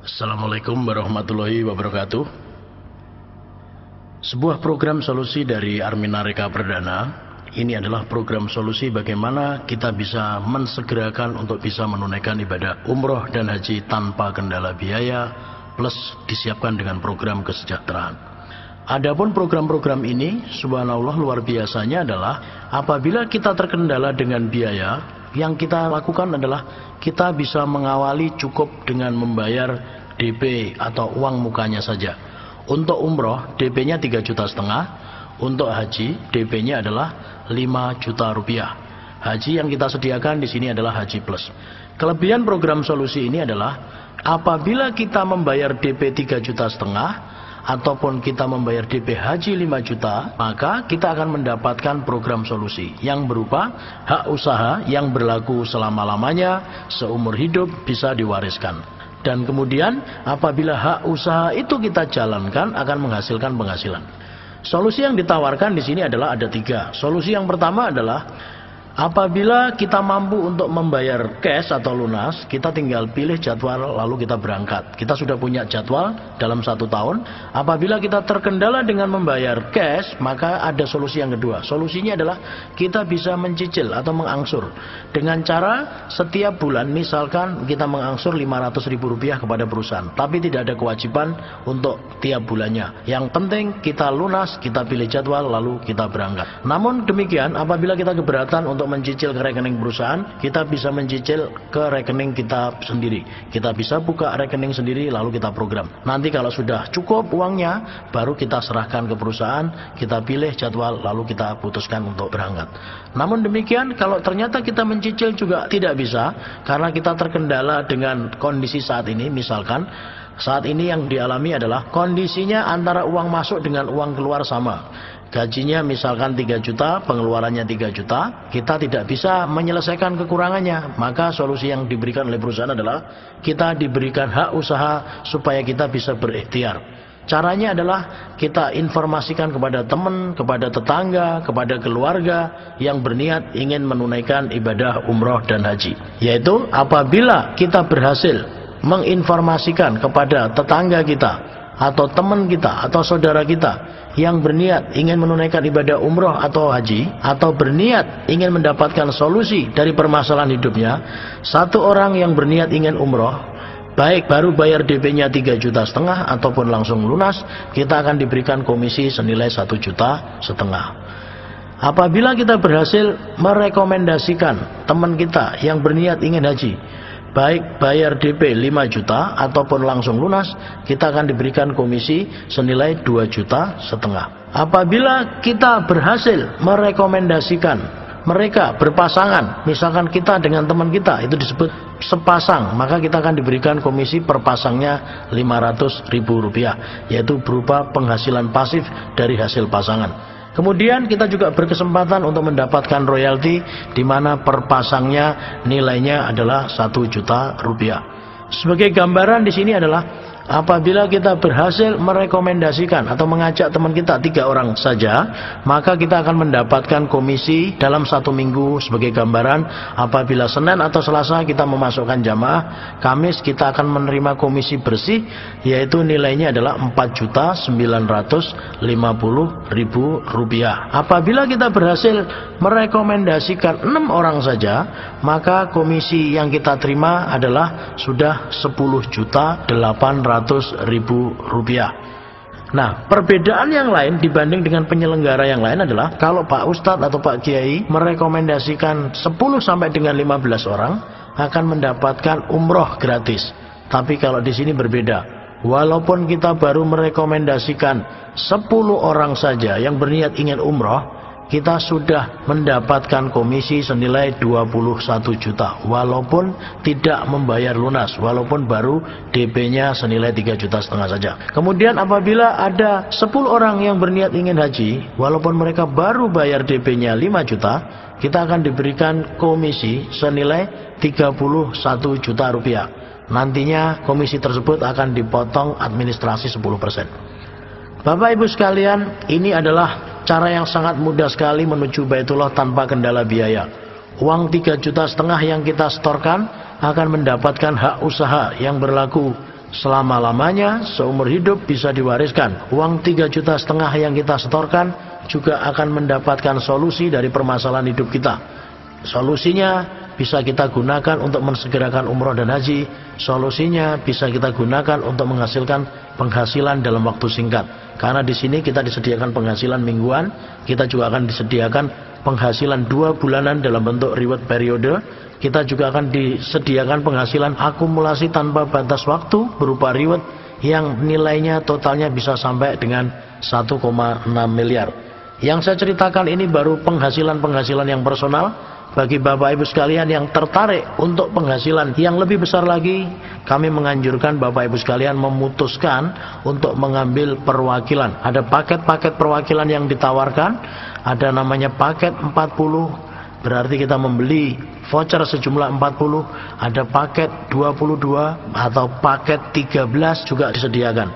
Assalamualaikum warahmatullahi wabarakatuh. Sebuah program solusi dari Armina Reka Perdana. Ini adalah program solusi bagaimana kita bisa mensegerakan untuk bisa menunaikan ibadah umroh dan haji tanpa kendala biaya, plus disiapkan dengan program kesejahteraan. Adapun program-program ini, subhanallah luar biasanya adalah apabila kita terkendala dengan biaya, yang kita lakukan adalah kita bisa mengawali cukup dengan membayar DP atau uang mukanya saja. Untuk umroh DP-nya 3,5 juta. Untuk haji DP-nya adalah 5 juta rupiah. Haji yang kita sediakan di sini adalah haji plus. Kelebihan program solusi ini adalah apabila kita membayar DP 3,5 juta ataupun kita membayar DP haji 5 juta, maka kita akan mendapatkan program solusi yang berupa hak usaha yang berlaku selama-lamanya, seumur hidup, bisa diwariskan. Dan kemudian apabila hak usaha itu kita jalankan akan menghasilkan penghasilan. Solusi yang ditawarkan di sini adalah ada 3. Solusi yang pertama adalah apabila kita mampu untuk membayar cash atau lunas, kita tinggal pilih jadwal lalu kita berangkat. Kita sudah punya jadwal dalam 1 tahun. Apabila kita terkendala dengan membayar cash, maka ada solusi yang kedua. Solusinya adalah kita bisa mencicil atau mengangsur. Dengan cara setiap bulan misalkan kita mengangsur Rp500.000 kepada perusahaan. Tapi tidak ada kewajiban untuk tiap bulannya. Yang penting kita lunas, kita pilih jadwal lalu kita berangkat. Namun demikian apabila kita keberatan untuk mencicil ke rekening perusahaan, kita bisa mencicil ke rekening kita sendiri. Kita bisa buka rekening sendiri lalu kita program. Nanti kalau sudah cukup uangnya, baru kita serahkan ke perusahaan, kita pilih jadwal lalu kita putuskan untuk berangkat. Namun demikian kalau ternyata kita mencicil juga tidak bisa, karena kita terkendala dengan kondisi saat ini, misalkan saat ini yang dialami adalah kondisinya antara uang masuk dengan uang keluar sama. Gajinya misalkan 3 juta, pengeluarannya 3 juta, kita tidak bisa menyelesaikan kekurangannya. Maka solusi yang diberikan oleh perusahaan adalah kita diberikan hak usaha supaya kita bisa berikhtiar. Caranya adalah kita informasikan kepada teman, kepada tetangga, kepada keluarga yang berniat ingin menunaikan ibadah umroh dan haji. Yaitu apabila kita berhasil menginformasikan kepada tetangga kita, atau teman kita, atau saudara kita yang berniat ingin menunaikan ibadah umroh atau haji, atau berniat ingin mendapatkan solusi dari permasalahan hidupnya, satu orang yang berniat ingin umroh, baik baru bayar DP-nya 3,5 juta ataupun langsung lunas, kita akan diberikan komisi senilai 1,5 juta. Apabila kita berhasil merekomendasikan teman kita yang berniat ingin haji, baik bayar DP 5 juta ataupun langsung lunas, kita akan diberikan komisi senilai 2,5 juta. Apabila kita berhasil merekomendasikan mereka berpasangan, misalkan kita dengan teman kita itu disebut sepasang, maka kita akan diberikan komisi per pasangnya Rp500.000, yaitu berupa penghasilan pasif dari hasil pasangan. Kemudian kita juga berkesempatan untuk mendapatkan royalti di mana per pasangnya nilainya adalah Rp1 juta. Sebagai gambaran di sini adalah apabila kita berhasil merekomendasikan atau mengajak teman kita 3 orang saja, maka kita akan mendapatkan komisi dalam 1 minggu. Sebagai gambaran, apabila Senin atau Selasa kita memasukkan jamaah, Kamis kita akan menerima komisi bersih, yaitu nilainya adalah Rp4.950.000. Apabila kita berhasil merekomendasikan 6 orang saja, maka komisi yang kita terima adalah sudah Rp10.800.000. Nah, perbedaan yang lain dibanding dengan penyelenggara yang lain adalah kalau Pak Ustadz atau Pak Kiai merekomendasikan 10 sampai dengan 15 orang akan mendapatkan umroh gratis. Tapi kalau di sini berbeda. Walaupun kita baru merekomendasikan 10 orang saja yang berniat ingin umroh, kita sudah mendapatkan komisi senilai 21 juta walaupun tidak membayar lunas, walaupun baru DP-nya senilai 3,5 juta saja. Kemudian apabila ada 10 orang yang berniat ingin haji, walaupun mereka baru bayar DP-nya 5 juta, kita akan diberikan komisi senilai 31 juta rupiah. Nantinya komisi tersebut akan dipotong administrasi 10%. Bapak Ibu sekalian, ini adalah cara yang sangat mudah sekali menuju Baitullah tanpa kendala biaya. Uang 3,5 juta yang kita setorkan akan mendapatkan hak usaha yang berlaku selama-lamanya, seumur hidup bisa diwariskan. Uang 3,5 juta yang kita setorkan juga akan mendapatkan solusi dari permasalahan hidup kita. Solusinya bisa kita gunakan untuk mensegerakan umroh dan haji. Solusinya bisa kita gunakan untuk menghasilkan penghasilan dalam waktu singkat. Karena di sini kita disediakan penghasilan mingguan, kita juga akan disediakan penghasilan 2 bulanan dalam bentuk reward periode. Kita juga akan disediakan penghasilan akumulasi tanpa batas waktu berupa reward yang nilainya totalnya bisa sampai dengan 1,6 miliar. Yang saya ceritakan ini baru penghasilan-penghasilan yang personal. Bagi Bapak Ibu sekalian yang tertarik untuk penghasilan yang lebih besar lagi, kami menganjurkan Bapak Ibu sekalian memutuskan untuk mengambil perwakilan. Ada paket-paket perwakilan yang ditawarkan, ada namanya paket 40, berarti kita membeli voucher sejumlah 40, ada paket 22 atau paket 13 juga disediakan.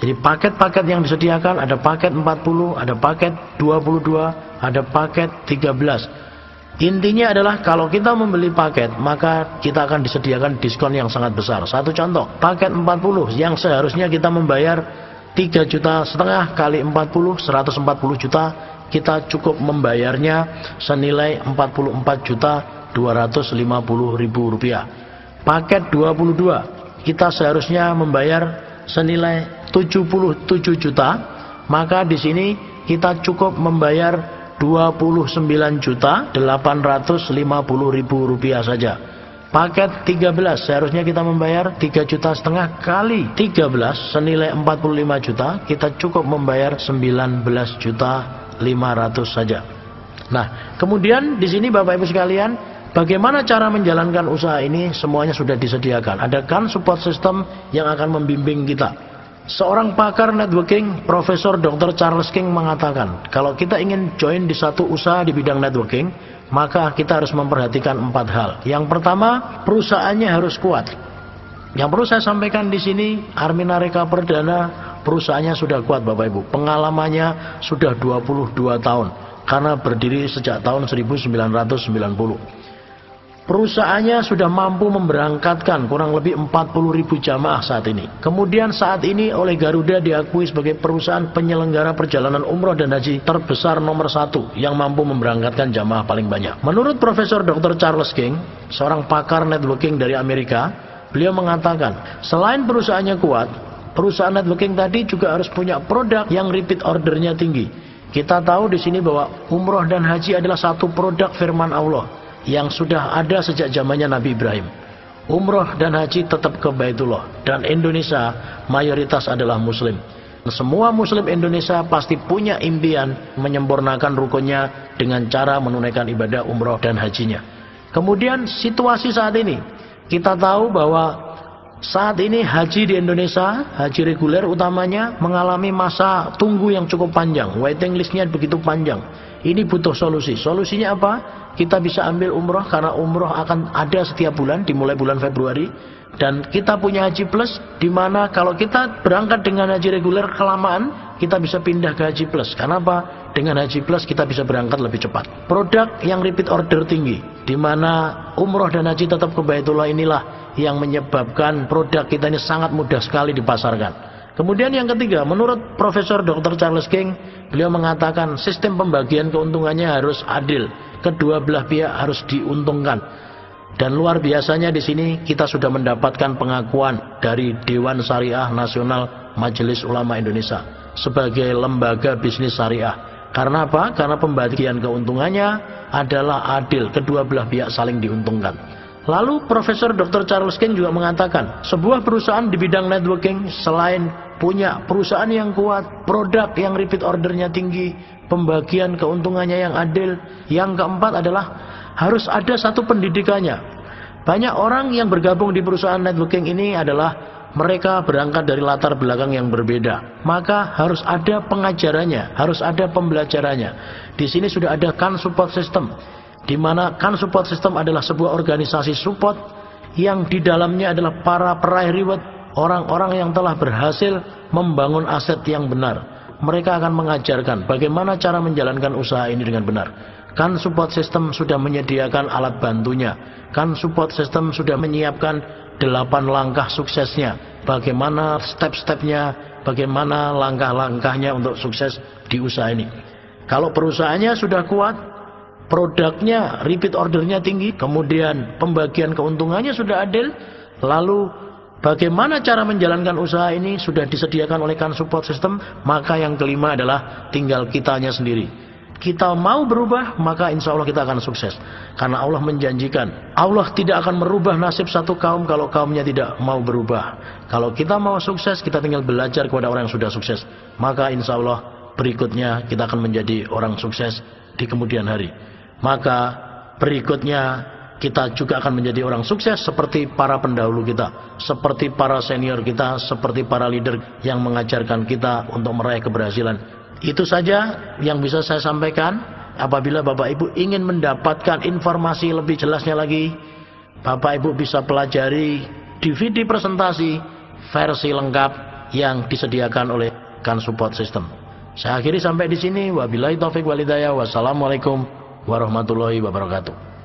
Jadi paket-paket yang disediakan ada paket 40, ada paket 22, ada paket 13. Intinya adalah kalau kita membeli paket, maka kita akan disediakan diskon yang sangat besar. Satu contoh, paket 40 yang seharusnya kita membayar 3,5 juta kali 40, 140 juta, kita cukup membayarnya senilai 44.250.000 rupiah. Paket 22, kita seharusnya membayar senilai 77 juta, maka di sini kita cukup membayar 29.850.000 rupiah saja. Paket 13 seharusnya kita membayar 3,5 juta kali 13 senilai 45 juta, kita cukup membayar 19.500.000 saja. Nah, kemudian di sini Bapak Ibu sekalian, bagaimana cara menjalankan usaha ini? Semuanya sudah disediakan. Ada kan support system yang akan membimbing kita. Seorang pakar networking, Profesor Dr. Charles King mengatakan, kalau kita ingin join di satu usaha di bidang networking, maka kita harus memperhatikan 4 hal. Yang pertama, perusahaannya harus kuat. Yang perlu saya sampaikan di sini, Armina Reka Perdana, perusahaannya sudah kuat Bapak Ibu. Pengalamannya sudah 22 tahun, karena berdiri sejak tahun 1990. Perusahaannya sudah mampu memberangkatkan kurang lebih 40.000 jamaah saat ini. Kemudian saat ini oleh Garuda diakui sebagai perusahaan penyelenggara perjalanan umroh dan haji terbesar nomor 1 yang mampu memberangkatkan jamaah paling banyak. Menurut Profesor Dr. Charles King, seorang pakar networking dari Amerika, beliau mengatakan, selain perusahaannya kuat, perusahaan networking tadi juga harus punya produk yang repeat ordernya tinggi. Kita tahu di sini bahwa umroh dan haji adalah satu produk firman Allah yang sudah ada sejak zamannya Nabi Ibrahim. Umroh dan haji tetap ke Baitullah, dan Indonesia mayoritas adalah muslim. Semua muslim Indonesia pasti punya impian menyempurnakan rukunnya dengan cara menunaikan ibadah umroh dan hajinya. Kemudian situasi saat ini, kita tahu bahwa saat ini haji di Indonesia, haji reguler utamanya, mengalami masa tunggu yang cukup panjang. Waiting listnya begitu panjang. Ini butuh solusi. Solusinya apa? Kita bisa ambil umroh, karena umroh akan ada setiap bulan, dimulai bulan Februari. Dan kita punya haji plus, di mana kalau kita berangkat dengan haji reguler kelamaan, kita bisa pindah ke haji plus. Karena apa? Dengan haji plus kita bisa berangkat lebih cepat. Produk yang repeat order tinggi, di mana umroh dan haji tetap ke Baitullah, inilah yang menyebabkan produk kita ini sangat mudah sekali dipasarkan. Kemudian yang ketiga, menurut Profesor Dr. Charles King, beliau mengatakan sistem pembagian keuntungannya harus adil. Kedua belah pihak harus diuntungkan. Dan luar biasanya di sini kita sudah mendapatkan pengakuan dari Dewan Syariah Nasional Majelis Ulama Indonesia sebagai lembaga bisnis syariah. Karena apa? Karena pembagian keuntungannya adalah adil, kedua belah pihak saling diuntungkan. Lalu Profesor Dr. Charles King juga mengatakan, sebuah perusahaan di bidang networking selain punya perusahaan yang kuat, produk yang repeat ordernya tinggi, pembagian keuntungannya yang adil, yang keempat adalah harus ada satu pendidikannya. Banyak orang yang bergabung di perusahaan networking ini adalah mereka berangkat dari latar belakang yang berbeda. Maka harus ada pengajarannya, harus ada pembelajarannya. Di sini sudah ada kan support system, di mana kan support system adalah sebuah organisasi support yang di dalamnya adalah para peraih reward, orang-orang yang telah berhasil membangun aset yang benar. Mereka akan mengajarkan bagaimana cara menjalankan usaha ini dengan benar. Kan support system sudah menyediakan alat bantunya. Kan support system sudah menyiapkan 8 langkah suksesnya, bagaimana step-stepnya, bagaimana langkah-langkahnya untuk sukses di usaha ini. Kalau perusahaannya sudah kuat, produknya, repeat ordernya tinggi, kemudian pembagian keuntungannya sudah adil, lalu bagaimana cara menjalankan usaha ini sudah disediakan oleh Kan Support System, maka yang kelima adalah tinggal kitanya sendiri. Kita mau berubah, maka insya Allah kita akan sukses. Karena Allah menjanjikan, Allah tidak akan merubah nasib satu kaum kalau kaumnya tidak mau berubah. Kalau kita mau sukses, kita tinggal belajar kepada orang yang sudah sukses. Maka insya Allah berikutnya kita akan menjadi orang sukses di kemudian hari. Maka berikutnya kita juga akan menjadi orang sukses seperti para pendahulu kita, seperti para senior kita, seperti para leader yang mengajarkan kita untuk meraih keberhasilan. Itu saja yang bisa saya sampaikan. Apabila Bapak Ibu ingin mendapatkan informasi lebih jelasnya lagi, Bapak Ibu bisa pelajari DVD presentasi versi lengkap yang disediakan oleh Kan Support System. Saya akhiri sampai di sini. Wabillahi taufik walhidayah. Wassalamualaikum warahmatullahi wabarakatuh.